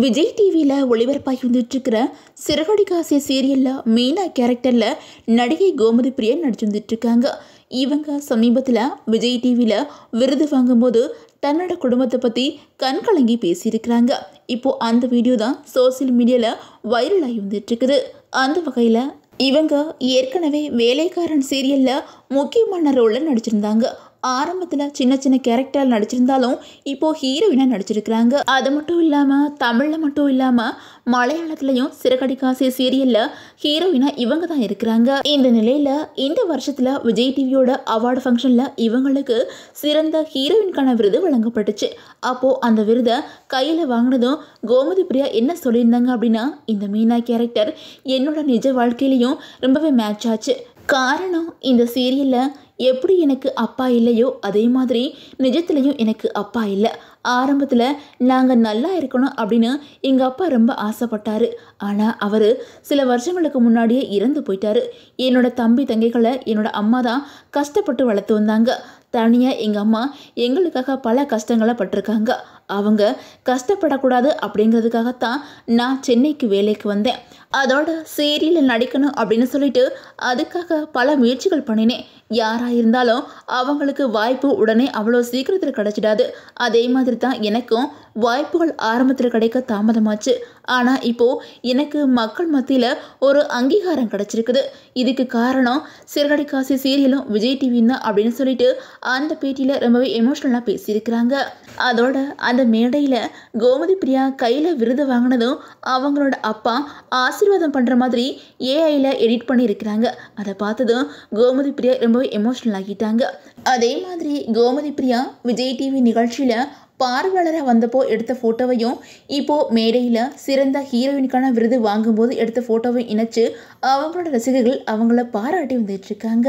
விஜய் டிவியில் ஒளிபரப்பாகி வந்துட்டுருக்கிற சிறகடிக்காசை சீரியலில் மீனா கேரக்டரில் நடிகை கோமதி பிரியா நடிச்சு வந்துட்டுருக்காங்க. இவங்க சமீபத்தில் விஜய் டிவியில் விருது வாங்கும்போது தன்னோட குடும்பத்தை பற்றி கண்கலங்கி பேசியிருக்கிறாங்க. இப்போது அந்த வீடியோ தான் சோசியல் மீடியாவில் வைரலாகி வந்துட்டுருக்குது. அந்த வகையில் இவங்க ஏற்கனவே வேலைக்காரன் சீரியலில் முக்கியமான ரோலில் நடிச்சிருந்தாங்க. ஆரம்பத்தில் சின்ன சின்ன கேரக்டர் நடிச்சிருந்தாலும் இப்போது ஹீரோயினாக நடிச்சிருக்கிறாங்க. அது மட்டும் இல்லாமல் தமிழில் மட்டும் இல்லாமல் மலையாளத்துலேயும் சிறகடிக்காசை சீரியலில் ஹீரோயினாக இவங்க தான் இருக்கிறாங்க. இந்த நிலையில் இந்த வருஷத்தில் விஜய் டிவியோட அவார்டு ஃபங்க்ஷனில் இவங்களுக்கு சிறந்த ஹீரோயின்கான விருது வழங்கப்பட்டுச்சு. அப்போது அந்த விருதை கையில் வாங்கினதும் கோமதி பிரியா என்ன சொல்லியிருந்தாங்க அப்படின்னா, இந்த மீனா கேரக்டர் என்னோட நிஜ வாழ்க்கையிலையும் ரொம்பவே மேட்ச் ஆச்சு. காரணம், இந்த சீரியலில் எப்படி எனக்கு அப்பா இல்லையோ அதே மாதிரி நிஜத்துலேயும் எனக்கு அப்பா இல்லை. ஆரம்பத்தில் நாங்கள் நல்லா இருக்கணும் அப்படின்னு எங்கள் அப்பா ரொம்ப ஆசைப்பட்டார். ஆனால் அவர் சில வருஷங்களுக்கு முன்னாடியே இறந்து போயிட்டார். என்னோட தம்பி தங்கைகளை என்னோட அம்மா தான் கஷ்டப்பட்டு வளர்த்து வந்தாங்க. தனியாக எங்கள் அம்மா எங்களுக்காக பல கஷ்டங்களை பட்டிருக்காங்க. அவங்க கஷ்டப்படக்கூடாது அப்படிங்கிறதுக்காகத்தான் நான் சென்னைக்கு வேலைக்கு வந்தேன். அதோட சீரியலில் நடிக்கணும் அப்படின்னு சொல்லிட்டு அதுக்காக பல முயற்சிகள் பண்ணினேன். யாராக இருந்தாலும் அவங்களுக்கு வாய்ப்பு உடனே அவ்வளோ சீக்கிரத்தில் கிடச்சிடாது. அதே மாதிரி தான் எனக்கும் வாய்ப்புகள் ஆரம்பத்தில் கிடைக்க தாமதமாச்சு. ஆனால் இப்போது எனக்கு மக்கள் மத்தியில் ஒரு அங்கீகாரம் கிடச்சிருக்குது. இதுக்கு காரணம் சிறகடிக்காசை சீரியலும் விஜய் டிவியும் தான் அப்படின்னு சொல்லிட்டு அந்த பேட்டியில் ரொம்பவே எமோஷ்னலாக பேசியிருக்கிறாங்க. அதோட அந்த மேடையில் கோமதி பிரியா கையில் விருது வாங்கினதும் அவங்களோட அப்பா ஆசீர்வாதம் பண்ணுற மாதிரி ஏஐயில் எடிட் பண்ணியிருக்கிறாங்க. அதை பார்த்ததும் கோமதி பிரியா ரொம்பவே எமோஷ்னல் ஆகிட்டாங்க. அதே மாதிரி கோமதி பிரியா விஜய் டிவி நிகழ்ச்சியில் பார்வையாளராக வந்தப்போ எடுத்த ஃபோட்டோவையும் இப்போது மேடையில் சிறந்த ஹீரோயினுக்கான விருது வாங்கும்போது எடுத்த ஃபோட்டோவையும் இணைச்சு அவங்களோட ரசிகர்கள் அவங்கள பாராட்டி வந்துட்டுருக்காங்க.